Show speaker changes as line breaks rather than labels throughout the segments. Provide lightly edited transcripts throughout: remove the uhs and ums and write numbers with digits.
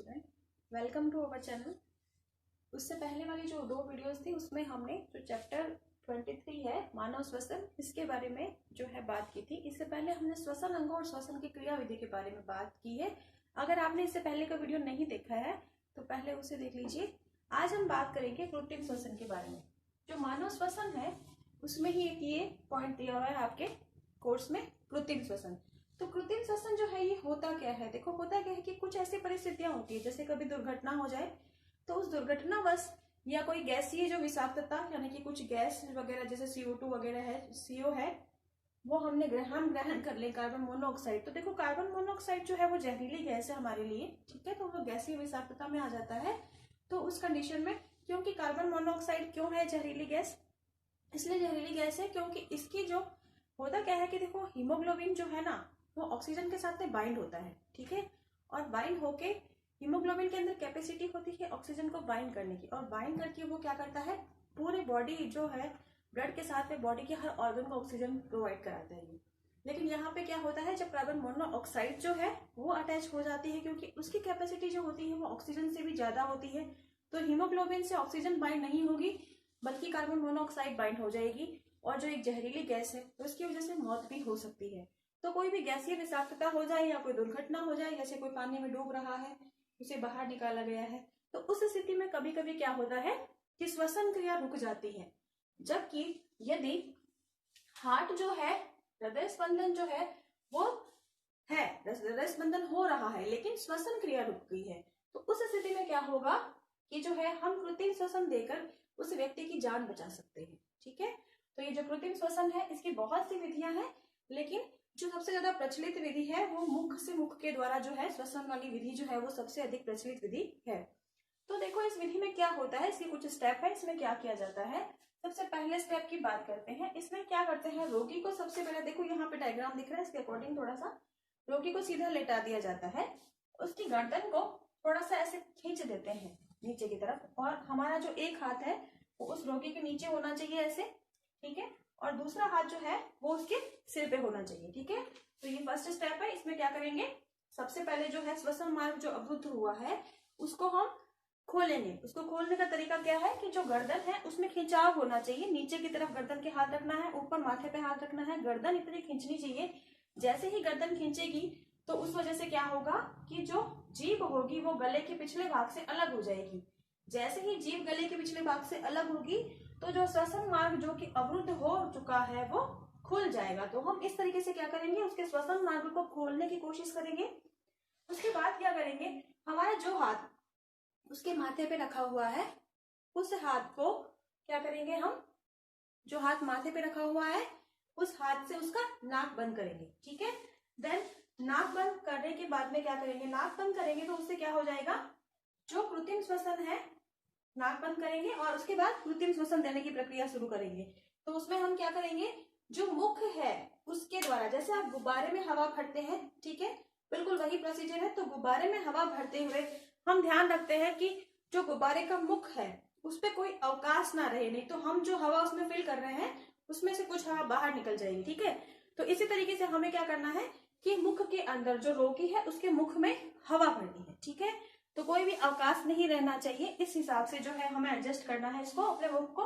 Student, welcome to our channel. उससे पहले वाली जो 2 वीडियोस थी उसमें हमने जो चैप्टर 23 है मानव श्वसन, इसके बारे में जो है बात की थी। इससे पहले हमने श्वसन अंगों और श्वसन की क्रिया विधि के बारे में बात की है। अगर आपने इससे पहले का वीडियो नहीं देखा है तो पहले उसे देख लीजिए। आज हम बात करेंगे कृत्रिम श्वसन के बारे में। जो मानव श्वसन है उसमें ही एक ये पॉइंट दिया हुआ है आपके कोर्स में, कृत्रिम श्वसन। तो कृत्रिम श्वसन जो है ये होता क्या है? देखो, होता क्या है कि कुछ ऐसी परिस्थितियां होती है जैसे कभी दुर्घटना हो जाए तो उस दुर्घटनावश या कोई गैसीय जो विषाक्तता यानी कि कुछ गैस वगैरह जैसे CO2 वगैरह है, CO है, वो हम ग्रहण कर ले कार्बन मोनोऑक्साइड। तो देखो, कार्बन मोनोऑक्साइड जो है वो जहरीली गैस है हमारे लिए, ठीक है। तो वो गैसीय विषाक्तता में आ जाता है। तो उस कंडीशन में, क्योंकि कार्बन मोनोऑक्साइड क्यों है जहरीली गैस, इसलिए जहरीली गैस है क्योंकि इसकी जो होता क्या है कि देखो, हीमोग्लोबिन जो है ना वो ऑक्सीजन के साथ में बाइंड होता है, ठीक है। और बाइंड होके हीमोग्लोबिन के अंदर कैपेसिटी होती है ऑक्सीजन को बाइंड करने की, और बाइंड करके वो क्या करता है, पूरे बॉडी जो है ब्लड के साथ में बॉडी के हर ऑर्गन को ऑक्सीजन प्रोवाइड कराता है। लेकिन यहाँ पे क्या होता है, जब कार्बन मोनोऑक्साइड जो है वो अटैच हो जाती है, क्योंकि उसकी कैपेसिटी जो होती है वो ऑक्सीजन से भी ज्यादा होती है, तो हीमोग्लोबिन से ऑक्सीजन बाइंड नहीं होगी बल्कि कार्बन मोनोऑक्साइड बाइंड हो जाएगी, और जो एक जहरीली गैस है तो उसकी वजह से मौत भी हो सकती है। तो कोई भी गैसीय विषाक्तता हो जाए या कोई दुर्घटना हो जाए, जैसे कोई पानी में डूब रहा है, उसे बाहर निकाला गया है, तो उस स्थिति में कभी कभी क्या होता है कि श्वसन क्रिया रुक जाती है। जबकि यदि हार्ट जो है, हृदय स्पंदन जो है वो है, हृदय स्पंदन हो रहा है लेकिन श्वसन क्रिया रुक गई है, तो उस स्थिति में क्या होगा कि जो है हम कृत्रिम श्वसन देकर उस व्यक्ति की जान बचा सकते हैं, ठीक है। तो ये जो कृत्रिम श्वसन है इसकी बहुत सी विधियां हैं, लेकिन जो सबसे ज्यादा प्रचलित विधि है वो मुख से मुख के द्वारा जो है श्वसन वाली विधि जो है वो सबसे अधिक प्रचलित विधि है। तो देखो, इस विधि में क्या होता है, इसके कुछ स्टेप है। इसमें क्या किया जाता है, सबसे पहले स्टेप की बात करते हैं। इसमें क्या करते हैं, रोगी को सबसे पहले, देखो यहाँ पे डायग्राम दिख रहा है, इसके अकॉर्डिंग थोड़ा सा रोगी को सीधा लेटा दिया जाता है, उसकी गर्दन को थोड़ा सा ऐसे खींच देते हैं नीचे की तरफ, और हमारा जो एक हाथ है वो उस रोगी के नीचे होना चाहिए ऐसे, ठीक है, और दूसरा हाथ जो है वो उसके सिर पे होना चाहिए, ठीक है। तो ये फर्स्ट स्टेप है। इसमें क्या करेंगे, सबसे पहले जो है श्वसन मार्ग जो अवरुद्ध हुआ है उसको हम खोलेंगे। उसको खोलने का तरीका क्या है कि जो गर्दन है उसमें खिंचाव होना चाहिए, नीचे की तरफ गर्दन के हाथ रखना है, ऊपर माथे पे हाथ रखना है, गर्दन इतनी खींचनी चाहिए। जैसे ही गर्दन खींचेगी तो उस वजह से क्या होगा कि जो जीभ होगी वो गले के पिछले भाग से अलग हो जाएगी। जैसे ही जीभ गले के पिछले भाग से अलग होगी तो जो श्वसन मार्ग जो कि अवरुद्ध हो चुका है वो खुल जाएगा। तो हम इस तरीके से क्या करेंगे, उसके श्वसन मार्ग को खोलने की कोशिश करेंगे। उसके बाद क्या करेंगे, हमारा जो हाथ उसके माथे पे रखा हुआ है उस हाथ को क्या करेंगे, हम जो हाथ माथे पे रखा हुआ है उस हाथ से उसका नाक बंद करेंगे, ठीक है। देन नाक बंद करने के बाद में क्या करेंगे, नाक बंद करेंगे तो उससे क्या हो जाएगा, जो कृत्रिम श्वसन है, नाक बंद करेंगे और उसके बाद कृत्रिम श्वसन देने की प्रक्रिया शुरू करेंगे। तो उसमें हम क्या करेंगे, जो मुख है उसके द्वारा, जैसे आप गुब्बारे में हवा भरते हैं, ठीक है, बिल्कुल वही प्रोसीजर है। तो गुब्बारे में हवा भरते हुए हम ध्यान रखते हैं कि जो गुब्बारे का मुख है उस पर कोई अवकाश ना रहे, नहीं तो हम जो हवा उसमें फिल कर रहे हैं उसमें से कुछ हवा बाहर निकल जाएगी, ठीक है। तो इसी तरीके से हमें क्या करना है कि मुख के अंदर जो रोगी है उसके मुख में हवा भरनी है, ठीक है। तो कोई भी अवकाश नहीं रहना चाहिए, इस हिसाब से जो है हमें एडजस्ट करना है इसको, अपने मुख को।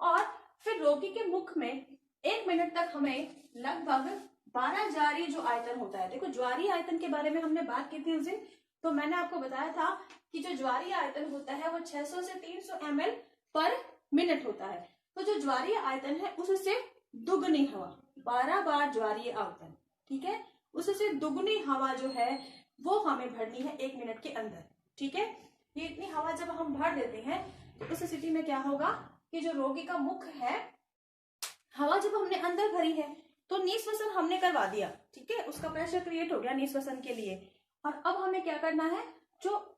और फिर रोगी के मुख में 1 मिनट तक हमें लगभग 12 ज्वारीय जो आयतन होता है, देखो ज्वारीय आयतन के बारे में हमने बात की थी उस दिन, तो मैंने आपको बताया था कि जो ज्वारीय आयतन होता है वो 600 से 300 ml पर मिनट होता है। तो जो ज्वारीय आयतन है उससे दुगनी हवा, 12 बार ज्वारीय आयतन, ठीक है, उससे दुगनी हवा जो है वो हमें भरनी है 1 मिनट के अंदर, ठीक है। ये इतनी हवा जब हम भर देते हैं तो उस स्थिति में क्या होगा कि जो रोगी का मुख है, हवा जब हमने अंदर भरी है तो निःश्वसन हमने करवा दिया, ठीक है, उसका प्रेशर क्रिएट हो गया निःश्वसन के लिए। और अब हमें क्या करना है, जो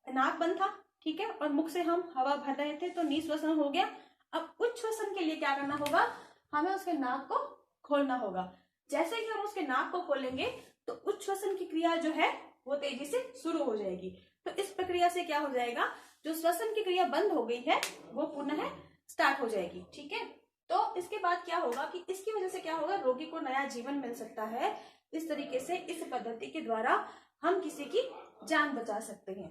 नाक बंद था, ठीक है, और मुख से हम हवा भर रहे थे तो निःश्वसन हो गया। अब उच्छ्वसन के लिए क्या करना होगा, हमें उसके नाक को खोलना होगा। जैसे ही हम उसके नाक को खोलेंगे तो उच्छ्वसन की क्रिया जो है वो तेजी से शुरू हो जाएगी। तो इस प्रक्रिया से क्या हो जाएगा, जो श्वसन की क्रिया बंद हो गई है वो पुनः स्टार्ट हो जाएगी, ठीक है। तो इसके बाद क्या होगा कि इसकी वजह से क्या होगा, रोगी को नया जीवन मिल सकता है। इस तरीके से इस पद्धति के द्वारा हम किसी की जान बचा सकते हैं।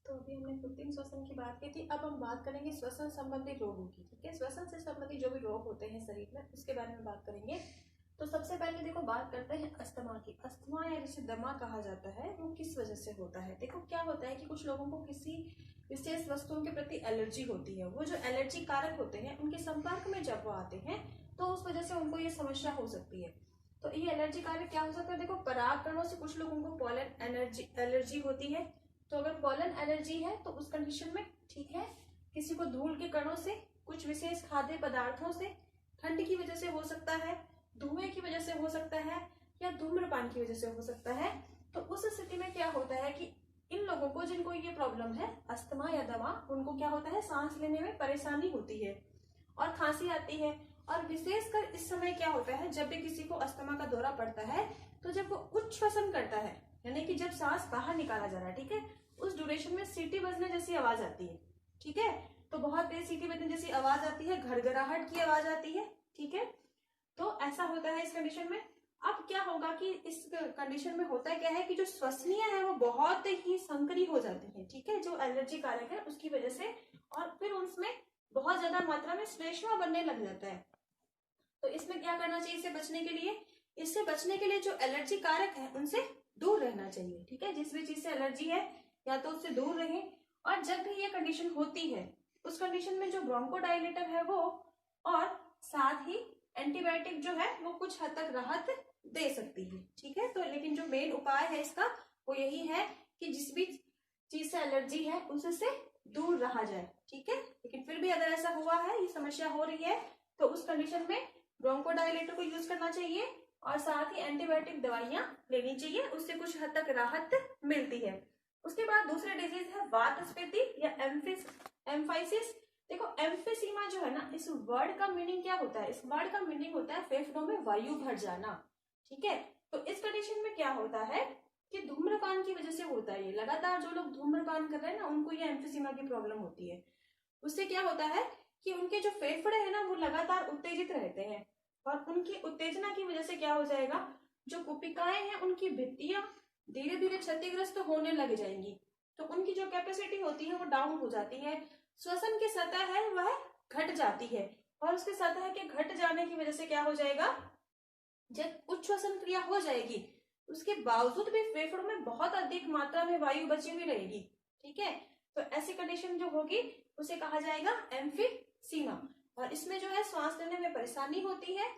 तो अभी हमने कृत्रिम श्वसन की बात की थी, अब हम बात करेंगे श्वसन संबंधी रोगों की। ठीक है, श्वसन से संबंधित जो भी रोग होते हैं शरीर में उसके बारे में बात करेंगे। तो सबसे पहले देखो बात करते हैं अस्थमा की। अस्थमा या जिसे दमा कहा जाता है वो किस वजह से होता है। देखो क्या होता है कि कुछ लोगों को किसी विशेष वस्तुओं के प्रति एलर्जी होती है। वो जो एलर्जी कारक होते हैं उनके संपर्क में जब वो आते हैं तो उस वजह से उनको ये समस्या हो सकती है। तो ये एलर्जी कारक क्या हो सकता है, देखो परागकणों से कुछ लोगों को पॉलन एलर्जी होती है। तो अगर पॉलन एलर्जी है तो उस कंडीशन में ठीक है, किसी को धूल के कणों से, कुछ विशेष खाद्य पदार्थों से, ठंड की वजह से हो सकता है, धुएं की वजह से हो सकता है, या धूम्रपान की वजह से हो सकता है। तो उस स्थिति में क्या होता है कि इन लोगों को जिनको ये प्रॉब्लम है अस्थमा या दमा, उनको क्या होता है, सांस लेने में परेशानी होती है और खांसी आती है। और विशेषकर इस समय क्या होता है, जब भी किसी को अस्थमा का दौरा पड़ता है तो जब वो उच्च श्वसन करता है, यानी कि जब सांस बाहर निकाला जा रहा है, ठीक है, उस ड्यूरेशन में सीटी बजने जैसी आवाज आती है। ठीक है, तो बहुत तेज सीटी बजने जैसी आवाज आती है, घड़घड़ाहट की आवाज आती है। ठीक है, तो ऐसा होता है इस कंडीशन में। अब क्या होगा कि इस कंडीशन में होता क्या है कि जो श्वसनीय है वो बहुत ही संकरी हो जाती है। ठीक है, जो एलर्जी कारक है उसकी वजह से, और फिर उसमें बहुत ज्यादा मात्रा में श्लेष्मा बनने लग जाता है। तो इसमें क्या करना चाहिए इससे बचने के लिए, इससे बचने के लिए जो एलर्जी कारक है उनसे दूर रहना चाहिए। ठीक है, जिस भी चीज से एलर्जी है या तो उससे दूर रहें। और जब भी ये कंडीशन होती है उस कंडीशन में जो ब्रोंकोडायलेटर है वो, और साथ ही एंटीबायोटिक जो है वो कुछ हद तक राहत दे सकती है। ठीक है, तो लेकिन जो मेन उपाय है इसका वो यही है कि जिस भी चीज से एलर्जी है उससे दूर रहा जाए। ठीक है, लेकिन फिर भी अगर ऐसा हुआ है, ये समस्या हो रही है, तो उस कंडीशन में ब्रोंकोडायलेटर को यूज करना चाहिए और साथ ही एंटीबायोटिक दवाइयां लेनी चाहिए, उससे कुछ हद तक राहत मिलती है। उसके बाद दूसरा डिजीज है वातस्फीति या एम्फाइसिस। देखो एम्फीसीमा जो है ना, इस वर्ड का मीनिंग क्या होता है, इस वर्ड का मीनिंग होता है फेफड़ों में वायु भर जाना। ठीक है, तो इस कंडीशन में क्या होता है कि धूम्रपान की वजह से होता है। ये लगातार जो लोग धूम्रपान कर रहे हैं ना, उनको ये एम्फीसीमा की प्रॉब्लम होती है। उससे क्या होता है कि उनके जो फेफड़े हैं ना वो लगातार उत्तेजित रहते हैं, और उनकी उत्तेजना की वजह से क्या हो जाएगा, जो कुपिकाएं हैं उनकी भित्तियां धीरे धीरे क्षतिग्रस्त होने लग जाएंगी। तो उनकी जो कैपेसिटी होती है वो डाउन हो जाती है, श्वसन की सतह है वह घट जाती है, और उसके सतह के घट जाने की वजह से क्या हो जाएगा, जब उच्च श्वसन क्रिया हो जाएगी उसके बावजूद भी फेफड़ों में बहुत अधिक मात्रा में वायु बची हुई रहेगी। ठीक है, तो ऐसी कंडीशन जो होगी उसे कहा जाएगा एम्फीसीमा, और इसमें जो है सांस लेने में परेशानी होती है।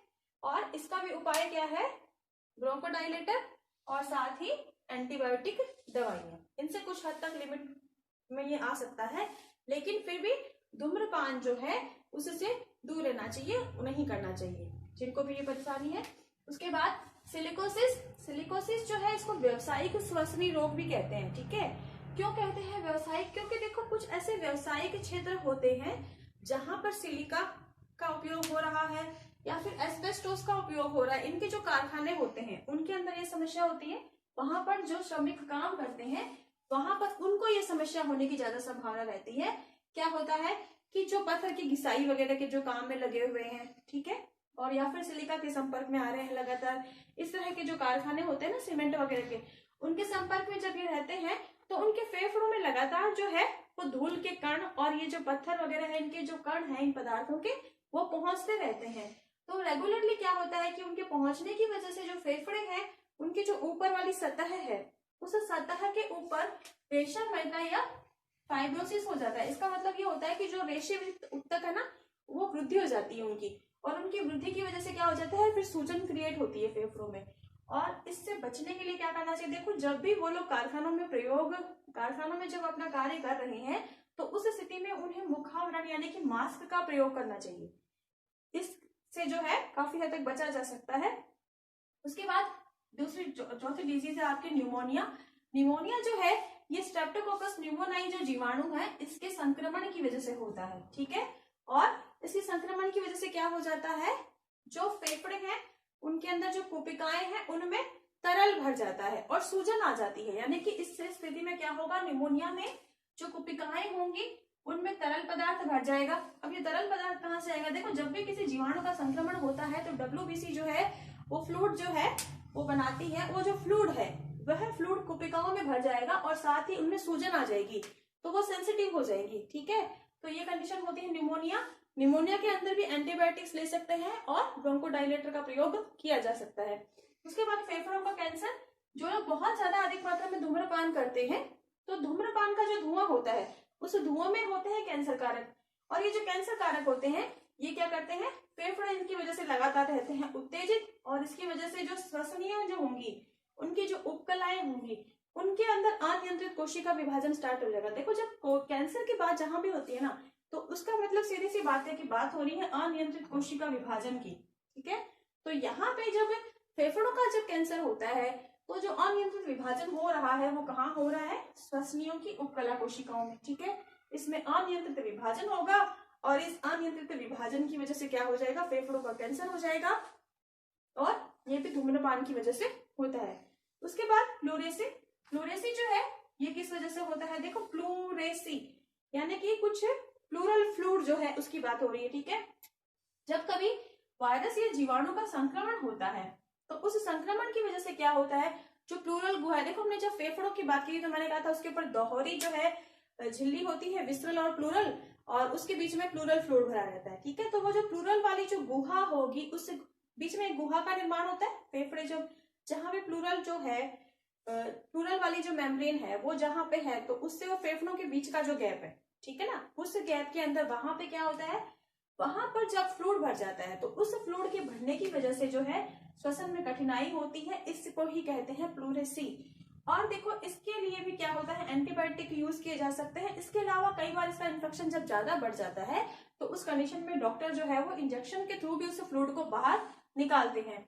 और इसका भी उपाय क्या है, ब्रोंकोडायलेटर और साथ ही एंटीबायोटिक दवाइयां। इनसे कुछ हद तक लिमिट में ये आ सकता है, लेकिन फिर भी धूम्रपान जो है उससे दूर रहना चाहिए, नहीं करना चाहिए जिनको भी ये परेशानी है। उसके बाद सिलिकोसिस। सिलिकोसिस जो है इसको व्यावसायिक श्वसनी रोग भी कहते हैं। ठीक है, क्यों कहते हैं व्यावसायिक, क्योंकि देखो कुछ ऐसे व्यावसायिक क्षेत्र होते हैं जहां पर सिलिका का उपयोग हो रहा है या फिर एस्बेस्टोस का उपयोग हो रहा है। इनके जो कारखाने होते हैं उनके अंदर ये समस्या होती है। वहां पर जो श्रमिक काम करते हैं वहां पर उनको ये समस्या होने की ज्यादा संभावना रहती है। क्या होता है कि जो पत्थर की घिसाई वगैरह के जो काम में लगे हुए हैं, ठीक है, और या फिर सिलिका के संपर्क में आ रहे हैं लगातार, इस तरह के जो कारखाने होते हैं ना सीमेंट वगैरह के, उनके संपर्क में जब ये रहते हैं तो उनके फेफड़ों में लगातार जो है वो धूल के कण और ये जो पत्थर वगैरह है इनके जो कण हैं इन पदार्थों के, वो पहुंचते रहते हैं। तो रेगुलरली क्या होता है कि उनके पहुंचने की वजह से जो फेफड़े हैं उनकी जो ऊपर वाली सतह है उस सतह के ऊपर रेशम मृदा या फाइब्रोसिस हो जाता है। इसका मतलब ये होता है कि जो रेशेयुक्त ऊतक है ना वो वृद्धि हो जाती है उनकी, और उनकी वृद्धि की वजह से क्या हो जाता है, फिर सूजन क्रिएट होती है फेफड़ों में। और इससे बचने के लिए क्या करना चाहिए, देखो जब भी वो लोग कारखानों में जब अपना कार्य कर रहे हैं तो उस स्थिति में उन्हें मुखावरण यानी कि मास्क का प्रयोग करना चाहिए। इससे जो है काफी हद तक बचा जा सकता है। उसके बाद दूसरी चौथी डिजीज है आपकी न्यूमोनिया। न्यूमोनिया जो है ये स्ट्रेप्टोकोकस न्यूमोनाई जो जीवाणु है इसके संक्रमण की वजह से होता है। ठीक है, और इसके संक्रमण की वजह से क्या हो जाता है, जो फेफड़े हैं उनके अंदर जो कोशिकाएं हैं उनमें तरल भर जाता है और सूजन आ जाती है। यानी कि इस स्थिति में क्या होगा, निमोनिया में जो कोशिकाएं होंगी उनमें तरल पदार्थ भर जाएगा। अब ये तरल पदार्थ कहाँ से आएगा, देखो जब भी किसी जीवाणु का संक्रमण होता है तो WBC जो है वो फ्लूइड जो है वो बनाती है, वो जो फ्लूइड है वह फ्लूइड कोशिकाओं में भर जाएगा और साथ ही उनमें सूजन आ जाएगी। तो वो सेंसिटिव हो जाएगी, ठीक है। तो ये कंडीशन होती है निमोनिया। निमोनिया के अंदर भी एंटीबायोटिक्स ले सकते हैं और ब्रोंकोडायलेटर का प्रयोग किया जा सकता है। उसके बाद फेफड़ों का कैंसर, जो लोग बहुत ज्यादा अधिक मात्रा में धूम्रपान करते हैं, तो धूम्रपान का जो धुआं होता है उस धुआं में होते हैं कैंसर कारक, और ये जो कैंसर कारक होते हैं ये क्या करते हैं, फेफड़े इनकी वजह से लगातार रहते हैं उत्तेजित, और इसकी वजह से जो श्वसनीय जो होंगी, उनकी जो उपकलाएं होंगी, उनके अंदर अनियंत्रित कोशिका विभाजन स्टार्ट हो जाएगा। देखो जब कैंसर की बात जहां भी होती है ना, तो उसका मतलब सीधी सी बात है कि बात हो रही है अनियंत्रित कोशिका विभाजन की, ठीक है। तो यहाँ पे जब फेफड़ों का जब कैंसर होता है तो जो अनियंत्रित विभाजन हो रहा है वो कहाँ हो रहा है, श्वसनियों की उपकला कोशिकाओं में, ठीक है। इसमें अनियंत्रित विभाजन होगा और इस अनियंत्रित विभाजन की वजह से क्या हो जाएगा, फेफड़ों का कैंसर हो जाएगा, और ये भी धूम्रपान की वजह से होता है। उसके बाद प्लूरेसी। प्लूरेसी जो है ये किस वजह से होता है, देखो प्लूरेसी यानी कि कुछ प्लूरल फ्लूइड जो है उसकी बात हो रही है, ठीक है। जब कभी वायरस या जीवाणु का संक्रमण होता है तो उस संक्रमण की वजह से क्या होता है, जो प्लूरल गुहा है, देखो हमने जब फेफड़ों की बात की तो मैंने कहा था उसके ऊपर दोहरी जो है झिल्ली होती है, विस्ट्रल और प्लूरल, और उसके बीच में प्लूरल फ्लूइड भरा रहता है, ठीक है। तो वो जो प्लूरल वाली जो गुहा होगी उस बीच में एक गुहा का निर्माण होता है। फेफड़े जो जहां पे प्लूरल जो है, प्लूरल वाली जो मेम्ब्रेन है वो जहां पे है, तो उससे वो फेफड़ों के बीच का जो गैप है, ठीक है ना, उस गैप के अंदर वहां पे क्या होता है, वहां पर जब फ्लूइड भर जाता है तो उस फ्लूइड के भरने की वजह से जो है श्वसन में कठिनाई होती है, इसको ही कहते हैं प्लूरेसी। और देखो इसके लिए भी क्या होता है, एंटीबायोटिक यूज किए जा सकते हैं। इसके अलावा कई बार इसका इन्फेक्शन जब ज्यादा बढ़ जाता है तो उस कंडीशन में डॉक्टर जो है वो इंजेक्शन के थ्रू भी उस फ्लूइड को बाहर निकालते हैं।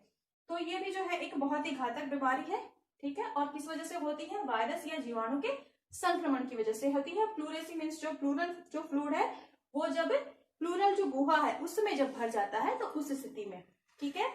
तो ये भी जो है एक बहुत ही घातक बीमारी है, ठीक है। और किस वजह से होती है, वायरस या जीवाणु के संक्रमण की वजह से होती है। प्लूरेसी मीन्स जो प्लूरल जो फ्लूइड है वो जब प्लूरल जो गुहा है उसमें जब भर जाता है तो उस स्थिति में, ठीक है।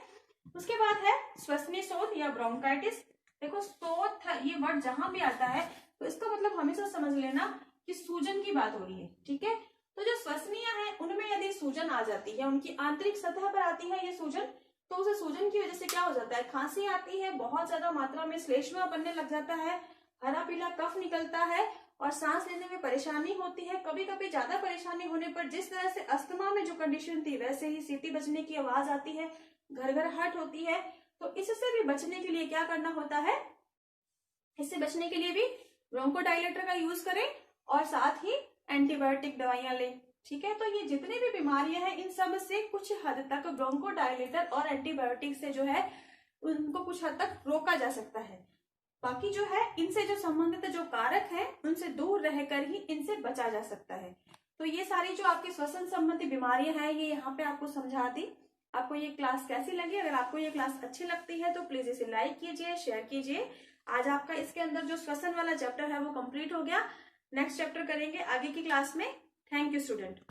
उसके बाद है श्वसनीय शोथ या ब्रोंकाइटिस। देखो शोथ ये वर्ड जहां भी आता है तो इसका मतलब हमेशा समझ लेना कि सूजन की बात हो रही है, ठीक है। तो जो श्वसनीय है उनमें यदि सूजन आ जाती है, उनकी आंतरिक सतह पर आती है ये सूजन, तो उस सूजन की वजह से क्या हो जाता है, खांसी आती है, बहुत ज्यादा मात्रा में श्लेष्मा बनने लग जाता है, हरा पीला कफ निकलता है और सांस लेने में परेशानी होती है। कभी कभी ज्यादा परेशानी होने पर जिस तरह से अस्थमा में जो कंडीशन थी वैसे ही सीटी बजने की आवाज आती है, घरघराहट होती है। तो इससे भी बचने के लिए क्या करना होता है, इससे बचने के लिए भी ब्रोंकोडायलेटर का यूज करें और साथ ही एंटीबायोटिक दवाइयां लें, ठीक है। तो ये जितनी भी बीमारियां हैं इन सब से कुछ हद तक ब्रोंकोडायलेटर और एंटीबायोटिक से जो है उनको कुछ हद तक रोका जा सकता है। बाकी जो है इनसे जो संबंधित जो कारक है उनसे दूर रहकर ही इनसे बचा जा सकता है। तो ये सारी जो आपकी श्वसन संबंधी बीमारियां हैं ये यहाँ पे आपको समझा दी। आपको ये क्लास कैसी लगी, अगर आपको ये क्लास अच्छी लगती है तो प्लीज इसे लाइक कीजिए, शेयर कीजिए। आज आपका इसके अंदर जो श्वसन वाला चैप्टर है वो कंप्लीट हो गया। नेक्स्ट चैप्टर करेंगे आगे की क्लास में। Thank you student.